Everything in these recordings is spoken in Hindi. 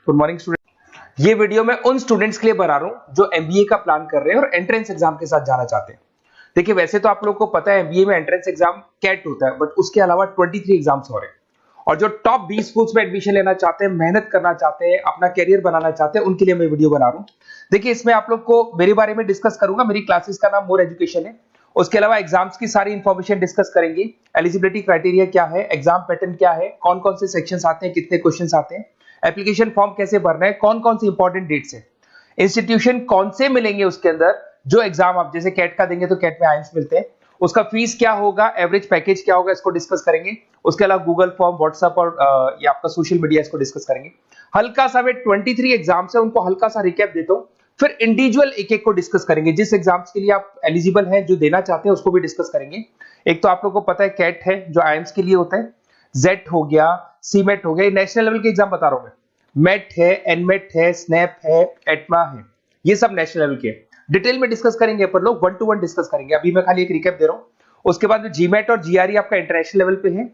Good morning student. ये वीडियो मैं उन स्टूडेंट्स के लिए बना रहा हूं जो एमबीए का प्लान कर रहे हैं और एंट्रेंस एग्जाम के साथ जाना चाहते हैं। देखिए वैसे तो आप लोगों को पता है एमबीए में एंट्रेंस एग्जाम कैट होता है, बट उसके अलावा 23 एग्जाम्स हो रहे हैं और जो टॉप 20 स्कूल्स में एडमिशन लेना चाहते हैं, मेहनत करना चाहते हैं, अपना कैरियर बनाना चाहते हैं, उनके लिए मैं वीडियो बना रहा हूं। देखिए इसमें आप लोग को मेरे बारे में डिस्कस करूंगा। मेरी क्लासेस का नाम मोर एजुकेशन है। उसके अलावा एग्जाम्स की सारी इंफॉर्मेशन डिस्कस करेंगे। एलिजिबिलिटी क्राइटेरिया क्या है, एग्जाम पैटर्न क्या है, कौन कौन से सेक्शंस आते हैं, कितने क्वेश्चंस आते हैं, एप्लीकेशन फॉर्म कैसे भरना है, कौन कौन सी इंपॉर्टेंट डेट्स है, इंस्टीट्यूशन कौन से मिलेंगे उसके अंदर, जो एग्जाम आप जैसे कैट का देंगे तो कैट में आइएम्स मिलते हैं, उसका फीस क्या होगा, एवरेज पैकेज क्या होगा, इसको डिस्कस करेंगे। उसके अलावा गूगल फॉर्म, व्हाट्सएप और ये आपका सोशल मीडिया, इसको डिस्कस करेंगे। हल्का सा वे 23 एग्जाम्स है उनको हल्का सा रिकैप देता हूं, फिर इंडिविजुअल एक एक को डिस्कस करेंगे। जिस एग्जाम्स के लिए आप एलिजिबल हैं, जो देना चाहते हैं, उसको भी डिस्कस करेंगे। एक तो आप लोगों को पता है कैट है जो आईएम्स के लिए होता है, जेट हो गया, सीमेट हो गया, नेशनल लेवल के एग्जाम बता रहा हूं मैं। मेट है, एनमेट है, स्नैप है, एटमा है, ये सब नेशनल लेवल के डिटेल में डिस्कस करेंगे। अपन लोग 1 to 1 डिस्कस करेंगे। अभी मैं खाली एक रिकैप दे रहा हूं। उसके बाद में जीमेट और जीआरई आपका इंटरनेशनल लेवल पे है,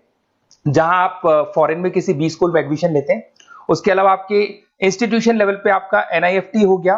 जहां आप फॉरेन में किसी बी स्कूल में एडमिशन लेते हैं। उसके अलावा आपके इंस्टीट्यूशन लेवल पे आपका एनआईएफटी हो गया,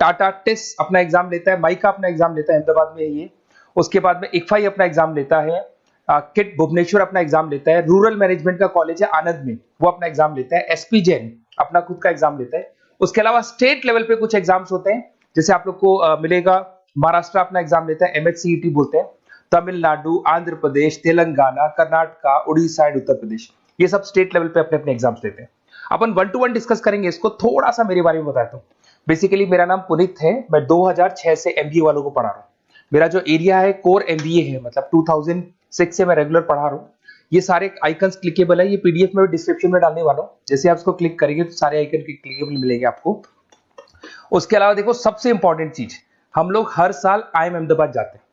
टाटा टिस अपना एग्जाम लेता है, माइका अपना एग्जाम लेता है, अहमदाबाद में है ये। उसके बाद में इक्फाई अपना एग्जाम लेता है, किट भुवनेश्वर अपना एग्जाम लेता है, रूरल मैनेजमेंट का कॉलेज है आनंद में, वो अपना एग्जाम लेता है, एसपी जैन अपना खुद का एग्जाम लेता है। उसके अलावा स्टेट लेवल पे कुछ एग्जाम्स होते हैं, जैसे आप लोग को मिलेगा महाराष्ट्र अपना एग्जाम लेता है, एमएचसीईटी बोलते हैं, तमिलनाडु, आंध्र प्रदेश, तेलंगाना, कर्नाटका, उड़ीसा एंड उत्तर प्रदेश, ये सब स्टेट लेवल पे अपने अपने एग्जाम्स लेते हैं। अपन 1 to 1 डिस्कस करेंगे। इसको थोड़ा सा मेरे बारे में बताता हूँ। बेसिकली मेरा नाम पुनीत है, मैं 2006 से एमबीए वालों को पढ़ा रहा हूँ। मेरा जो एरिया है कोर एमबीए है, मतलब 2006 से मैं रेगुलर पढ़ा रहा हूँ। ये सारे आइकन्स क्लिकेबल है, ये पीडीएफ में डिस्क्रिप्शन में डालने वाला हूँ। जैसे आप इसको क्लिक करेंगे तो सारे आइकन क्लिकेबल मिलेंगे आपको। उसके अलावा देखो सबसे इंपॉर्टेंट चीज, हम लोग हर साल आईएम अहमदाबाद जाते हैं।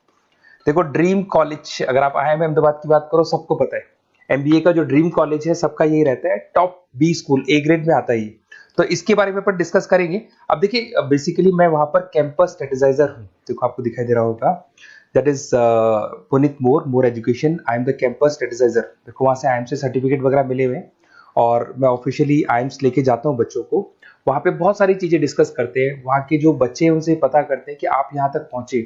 देखो ड्रीम कॉलेज, अगर आप आईएम अहमदाबाद की बात करो, सबको पता है एमबीए का जो ड्रीम कॉलेज है सबका यही रहता है, top B school, A grade में आता है ये। तो इसके बारे में अपन डिस्कस करेंगे। अब देखिए बेसिकली मैं वहां पर कैंपस स्ट्रेटेजाइजर हूँ, देखो आपको दिखाई दे रहा होगा, that is Puneet more education, I am the campus strategizer. देखो वहां से आईएम से सर्टिफिकेट वगैरह मिले हुए हैं और मैं ऑफिशियली आईएम्स लेके जाता हूँ बच्चों को। वहां पे बहुत सारी चीजें डिस्कस करते हैं, वहां के जो बच्चे हैं उनसे पता करते हैं कि आप यहाँ तक पहुंचे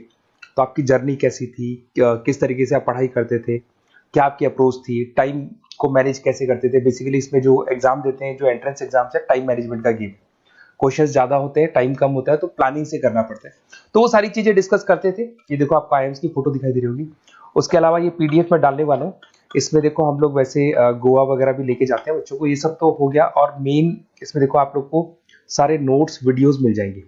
तो आपकी जर्नी कैसी थी, किस तरीके से आप पढ़ाई करते थे, क्या आपकी अप्रोच थी, टाइम को मैनेज कैसे करते थे। बेसिकली इसमें जो एग्जाम देते हैं, जो एंट्रेंस एग्जाम्स है, टाइम मैनेजमेंट का गेम। क्वेश्चंस ज्यादा होते हैं, टाइम कम होता है, तो प्लानिंग से करना पड़ता है। तो वो सारी चीजें डिस्कस करते थे। ये देखो आपको आईएम्स की फोटो दिखाई दे रही होगी। उसके अलावा ये पीडीएफ में डालने वाला हूँ। इसमें देखो हम लोग वैसे गोवा वगैरह भी लेके जाते हैं बच्चों को, ये सब तो हो गया। और मेन इसमें देखो आप लोग को सारे नोट्स, वीडियोस मिल जाएंगे।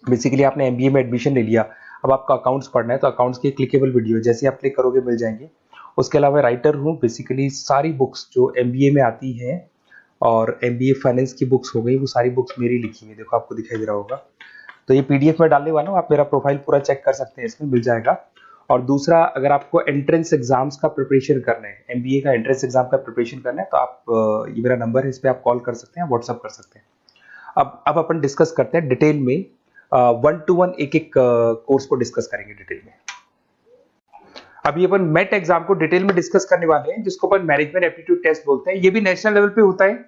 बेसिकली आपने एमबीए में एडमिशन ले लिया, अब आपका अकाउंट्स पढ़ना है तो अकाउंट्स की क्लिकेबल वीडियो जैसे आप क्लिक करोगे मिल जाएंगे। उसके अलावा राइटर हूँ, बेसिकली सारी बुक्स जो एमबीए में आती हैं और एमबीए फाइनेंस की बुक्स हो गई, वो सारी बुक्स मेरी लिखी हुई, देखो आपको दिखाई दे रहा होगा। तो ये पीडीएफ में डालने वाला हूँ, आप मेरा प्रोफाइल पूरा चेक कर सकते हैं, इसमें मिल जाएगा। और दूसरा, अगर आपको एंट्रेंस एग्जाम्स का प्रिपरेशन करना है, एमबीए का एंट्रेंस एग्जाम का प्रिपरेशन करना है, तो आप ये मेरा नंबर है, इस पर आप कॉल कर सकते हैं, व्हाट्सअप कर सकते हैं। अब अपन डिस्कस करते हैं डिटेल में, 1 to 1 एक एक कोर्स को डिस्कस करेंगे डिटेल में। अभी अपन मेट एग्जाम को डिटेल में डिस्कस करने वाले हैं, जिसको अपन मैनेजमेंट एप्टीट्यूड टेस्ट बोलते हैं। ये भी नेशनल लेवल पे होता है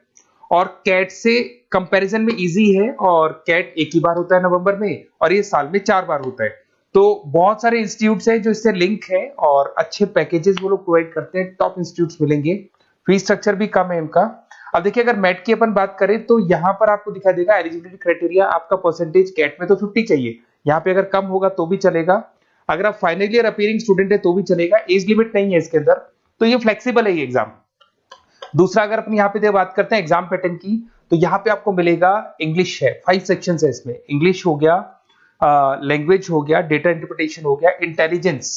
और कैट से कंपैरिजन में इजी है। और कैट एक ही बार होता है नवंबर में, और ये साल में 4 बार होता है। तो बहुत सारे इंस्टीट्यूट्स हैं जो इससे लिंक है और अच्छे पैकेजेस वो लोग प्रोवाइड करते हैं, टॉप इंस्टीट्यूट्स मिलेंगे, फीस स्ट्रक्चर भी कम है इनका। अब देखिए अगर मैट की अपन बात करें तो यहाँ पर आपको दिखाई देगा एलिजिबिलिटी क्राइटेरिया, आपका परसेंटेज कैट में तो 50 चाहिए, यहाँ पे अगर कम होगा तो भी चलेगा, अगर आप फाइनल ईयर अपीयरिंग स्टूडेंट है तो भी चलेगा, एज लिमिट नहीं है इसके अंदर, तो ये फ्लेक्सिबल है ये एग्जाम। दूसरा, अगर अपन यहाँ पे बात करते हैं एग्जाम पैटर्न की, तो यहाँ पे आपको मिलेगा इंग्लिश है, 5 सेक्शंस है इसमें, इंग्लिश हो गया, लैंग्वेज हो गया, डेटा इंटरप्रिटेशन हो गया, इंटेलिजेंस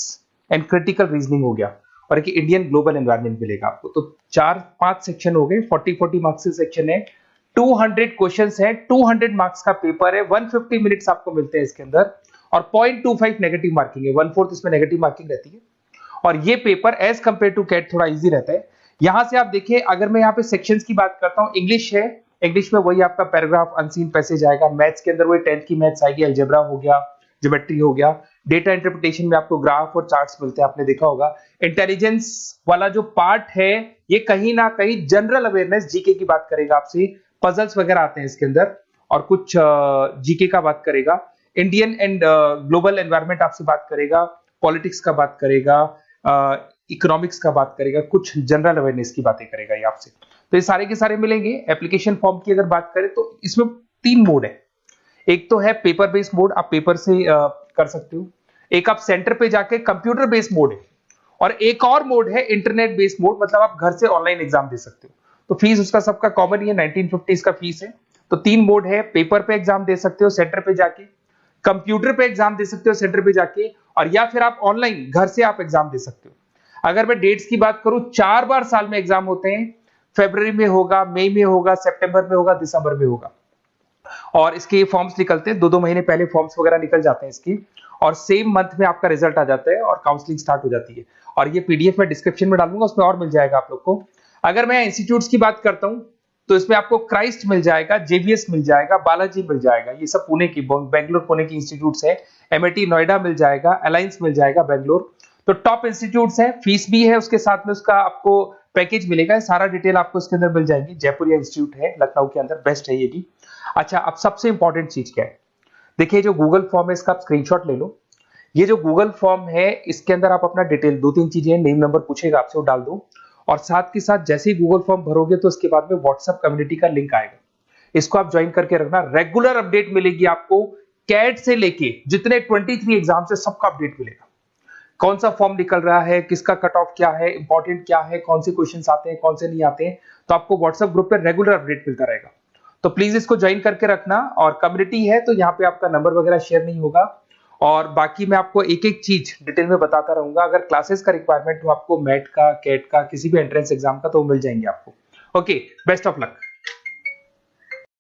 एंड क्रिटिकल रीजनिंग हो गया, और एक इंडियन ग्लोबल एनवायरनमेंट मिलेगा आपको। तो 4-5 सेक्शन हो गए, 40 मार्क्स के सेक्शन है, 200 क्वेश्चंस है, 200 मार्क्स का पेपर है, 150 मिनट्स आपको मिलते हैं इसके अंदर, और 0.25 नेगेटिव मार्किंग है, 1/4 इसमें नेगेटिव मार्किंग रहती है। और ये paper as compare to CAT थोड़ा इजी रहता है। यहां से आप देखिए, अगर मैं यहाँ पे सेक्शंस की बात करता हूँ, इंग्लिश है, इंग्लिश में वही आपका पैराग्राफ, अनसीन पैसेज आएगा, मैथ्स के अंदर वही 10th की मैथ्स आएगी, अलजेब्रा हो गया, ज्योमेट्री हो गया, डेटा इंटरप्रिटेशन में आपको ग्राफ और चार्ट्स मिलते हैं, आपने देखा होगा। इंटेलिजेंस वाला जो पार्ट है, ये कहीं ना कहीं जनरल अवेयरनेस, जीके की बात करेगा आपसे, पजल्स वगैरह आते हैं इसके अंदर, और कुछ जीके का बात करेगा, इंडियन एंड ग्लोबल एनवायरनमेंट आपसे बात करेगा, पॉलिटिक्स का बात करेगा, इकोनॉमिक्स का बात करेगा, कुछ जनरल अवेयरनेस की बातें करेगा ये आपसे। तो ये सारे के सारे मिलेंगे। एप्लीकेशन फॉर्म की अगर बात करें तो इसमें 3 मोड है। एक तो है पेपर बेस्ड मोड, आप पेपर से कर सकते हो। एक आप सेंटर पे जाके कंप्यूटर बेस्ड मोड है, और एक और मोड है इंटरनेट बेस्ड मोड, मतलब आप घर से ऑनलाइन एग्जाम दे सकते हो। तो फीस उसका सबका कॉमन ही है, 1950 का फीस है। तो 3 मोड है, पेपर पे एग्जाम दे सकते हो सेंटर पे जाके, कंप्यूटर पे एग्जाम दे सकते हो सेंटर पे जाके, और या फिर आप ऑनलाइन घर से आप एग्जाम दे सकते हो। अगर मैं डेट्स की बात करूं, 4 बार साल में एग्जाम होते हैं। फरवरी में होगा, मई में होगा, सितंबर में होगा, दिसंबर में होगा। और इसके फॉर्म्स निकलते हैं 2-2 महीने पहले, फॉर्म्स वगैरह निकल जाते हैं इसकी, और सेम मंथ में आपका रिजल्ट आ जाता है और काउंसलिंग स्टार्ट हो जाती है। और ये पीडीएफ मैं डिस्क्रिप्शन में डालूंगा, उसमें और मिल जाएगा आप लोग को। अगर मैं इंस्टीट्यूट्स की बात करता हूं तो इसमें आपको क्राइस्ट मिल जाएगा, जेवीएस मिल जाएगा, बालाजी मिल जाएगा, ये सब पुणे की, बेंगलोर पुणे की इंस्टीट्यूट्स है। एमआईटी नोएडा मिल जाएगा, अलायंस मिल जाएगा बेंगलोर। तो टॉप इंस्टीट्यूट्स है, फीस भी है, उसके साथ में उसका आपको पैकेज मिलेगा, सारा डिटेल आपको इसके अंदर मिल जाएगी। जयपुर इंस्टीट्यूट है लखनऊ के अंदर, बेस्ट है ये भी। अच्छा, अब सबसे इंपॉर्टेंट चीज क्या है, देखिए जो गूगल फॉर्म है इसका आप स्क्रीनशॉट ले लो। ये जो गूगल फॉर्म है इसके अंदर आप अपना डिटेल 2-3 चीजें, नेम नंबर पूछेगा आपसे, वो डाल दो। और साथ के साथ जैसे ही गूगल फॉर्म भरोगे तो उसके बाद में व्हाट्सएप कम्युनिटी का लिंक आएगा, इसको आप ज्वाइन करके रखना। रेगुलर अपडेट मिलेगी आपको, कैट से लेके जितने 23 एग्जाम से सबका अपडेट मिलेगा। कौन सा फॉर्म निकल रहा है, किसका कट ऑफ क्या है, इंपॉर्टेंट क्या है, कौन से क्वेश्चंस आते हैं, कौन से नहीं आते हैं, तो आपको व्हाट्सएप ग्रुप पे रेगुलर अपडेट मिलता रहेगा। तो प्लीज इसको ज्वाइन करके रखना। और कम्युनिटी है तो यहाँ पे आपका नंबर वगैरह शेयर नहीं होगा, और बाकी मैं आपको एक एक चीज डिटेल में बताता रहूंगा। अगर क्लासेस का रिक्वायरमेंट हो आपको, मैट का, कैट का, किसी भी एंट्रेंस एग्जाम का, तो वो मिल जाएंगे आपको। Okay, best of luck.